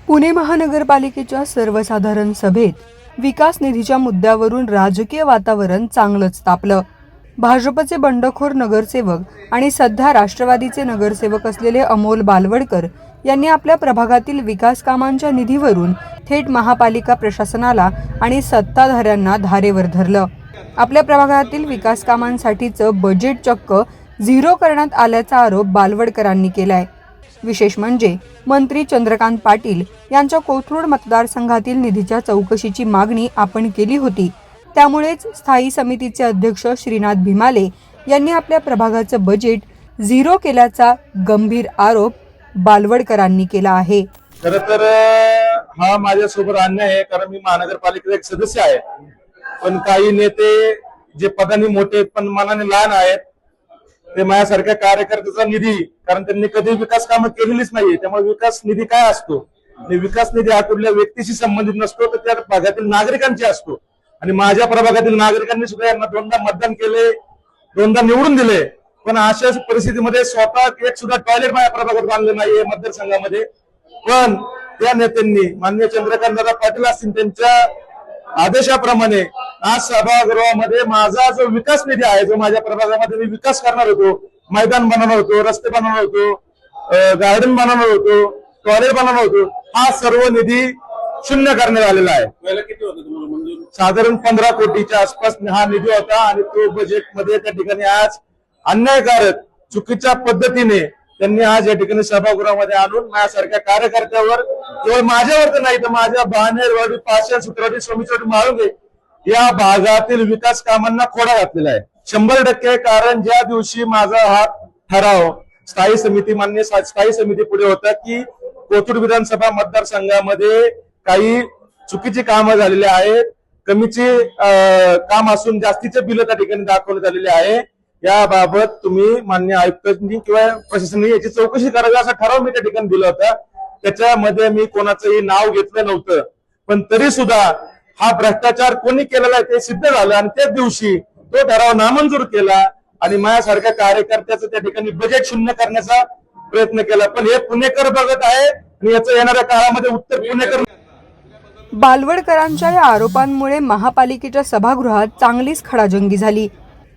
पुणे महानगरपालिकेच्या सर्वसाधारण सभेत विकास निधीच्या मुद्द्यावरून राजकीय वातावरण चांगलंच तापलं। भाजपचे बंडखोर नगरसेवक आणि सध्या राष्ट्रवादीचे नगरसेवक असलेले अमोल बालवडकर यांनी आपल्या प्रभागातील विकास कामांच्या निधीवरून थेट महापालिका प्रशासनाला आणि सत्ताधाऱ्यांना धारेवर धरलं। आपल्या प्रभागातील विकास कामांसाठीचं बजेट चक्क झिरो करण्यात आल्याचा आरोप बालवडकरांनी केलाय। विशेष म्हणजे मंत्री चंद्रकांत पाटील यांच्या कोथरूड मतदारसंघातील निधीच्या चौकशीची मागणी आपण केली होती। त्यामुळेच स्थायी समितीचे अध्यक्ष श्रीनाथ भिमाले यांनी आपल्या प्रभागाचं बजेट झिरो केल्याचा गंभीर आरोप बालवडकरांनी केला आहे। खरं तर हा माझ्यासोबत अन्याय आहे, कारण मी महानगरपालिकेचा एक सदस्य आहे। पण काही नेते जे पदाने मोठे आहेत पण मनाने लहान आहेत, ते माझ्यासारख्या कार्यकर्त्याचा निधी, कारण त्यांनी कधी विकास कामं केलेलीच नाही, त्यामुळे विकास निधी काय असतो, विकास निधी हा कुठल्या व्यक्तीशी संबंधित नसतो, तर त्या भागातील नागरिकांची असतो। आणि माझ्या प्रभागातील नागरिकांनी सुद्धा यांना दोनदा मतदान केले, दोनदा निवडून दिले, पण अशा परिस्थितीमध्ये स्वतः एक सुद्धा टॉयलेट माझ्या प्रभागात बांधले नाहीये मतदारसंघामध्ये। पण त्या नेत्यांनी माननीय चंद्रकांत दादा पाटील असतील त्यांच्या आदेशाप्रमाणे आज सभागृहामध्ये माझा जो विकास निधी आहे, जो माझ्या प्रभागामध्ये मी विकास करणार होतो, मैदान बनवणार होतो, रस्ते बनवणार होतो, गार्डन बनवणार होतो, टॉयलेट बनवणार होतो, हा सर्व निधी शून्य करण्यात आलेला आहे। किती होतं तुम्हाला मंजूर? साधारण 15 कोटीच्या आसपास हा निधी होता आणि तो बजेटमध्ये त्या ठिकाणी आज अन्यायकारक चुकीच्या पद्धतीने त्यांनी आज या ठिकाणी सभागृहामध्ये आणून माझ्यासारख्या कार्यकर्त्यावर, केवळ माझ्यावर तर नाही तर माझ्या बहानेरवाडी, पाषाण, सुत्रावडी, सोमेश्वरी, माळुंगे या भागातील विकास कामांना खोडा घातलेला आहे 100%। कारण ज्या दिवशी माझा हा ठराव स्थायी समिती, मान्य स्थायी समिती पुढे होता की कोथरूड विधानसभा मतदारसंघामध्ये काही चुकीची कामं झालेली आहेत, कमीचे काम असून जास्तीचे बिल त्या ठिकाणी दाखवण्यात आलेले आहे, याबाबत तुम्ही मान्य आयुक्तांनी किंवा प्रशासनाने याची चौकशी करावी असा ठराव मी त्या ठिकाणी दिला होता। त्याच्यामध्ये मी कोणाचंही नाव घेतलं नव्हतं, पण तरी सुद्धा हा भ्रष्टाचार कोणी केलेला आहे ते सिद्ध झालं आणि त्याच दिवशी तो ठराव नामंजूर केला आणि माझ्यासारख्या कार्यकर्त्याचं त्या ठिकाणी बजेट शून्य करण्याचा प्रयत्न केला। पण हे पुणेकर बघत आहे आणि याचं येणाऱ्या काळामध्ये उत्तर पुणेकर। बालवडकरांच्या या आरोपांमुळे महापालिकेच्या सभागृहात चांगलीच खडाजंगी झाली।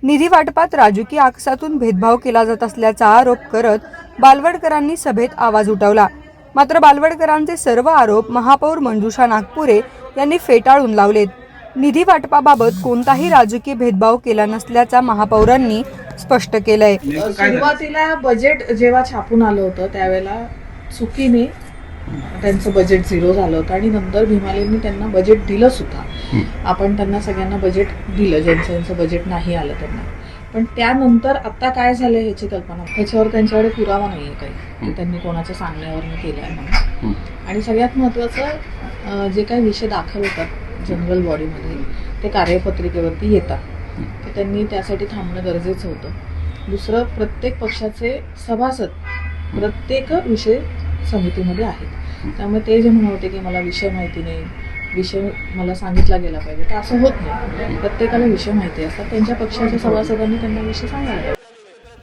निधी वाटपात राजकीय आकसातून भेदभाव केला जात असल्याचा आरोप करत बालवडकरांनी सभेत आवाज उठवला। मात्र बालवडकरांचे सर्व आरोप महापौर मंजुषा नागपुरे यांनी फेटाळून लावलेत। निधी वाटपाबाबत कोणताही राजकीय भेदभाव केला नसल्याचा महापौरांनी स्पष्ट केलंय। सुरुवातीला बजेट जेव्हा छापून आलं होतं त्यावेळेला चुकीने त्यांचं बजेट झिरो झालं होतं आणि नंतर भीमालेंनी त्यांना बजेट दिलं सुद्धा। आपण त्यांना सगळ्यांना बजेट दिलं, ज्यांचं बजेट नाही आलं त्यांना। पण त्यानंतर आता काय झालंय ह्याची कल्पना, ह्याच्यावर त्यांच्याकडे पुरावा नाहीये काही, त्यांनी कोणाच्या सांगण्यावरून केलंय म्हणून। आणि सगळ्यात महत्वाचं जे काही विषय दाखल होतात जनरल बॉडीमध्ये ते कार्यपत्रिकेवरती येतात, तर त्यांनी त्यासाठी थांबणं गरजेचं होतं। दुसरं, प्रत्येक पक्षाचे सभासद प्रत्येक विषय समितीमध्ये आहेत, त्यामुळे ते जे म्हणत होते की मला विषय माहिती नाही, विषय मला सांगितला गेला पाहिजे, तर असं होत नाही। प्रत्येकाला विषय माहिती असतात, त्यांच्या पक्षाच्या सभासदांनी त्यांना विषय सांगायला।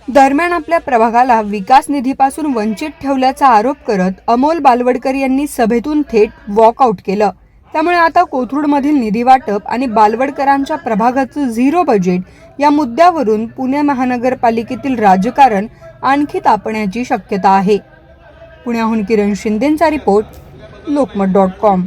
दरम्यान आपल्या प्रभागाला विकास निधीपासून वंचित ठेवल्याचा आरोप करत अमोल बालवडकर यांनी सभेतून थेट वॉकआउट केलं। त्यामुळे आता कोथरूडमधील निधी वाटप आणि बालवडकरांच्या प्रभागाचं झिरो बजेट या मुद्द्यावरून पुणे महानगरपालिकेतील राजकारण आणखी तापण्याची शक्यता आहे। पुण्याहून किरण शिंदेचा रिपोर्ट, लोकमत.com।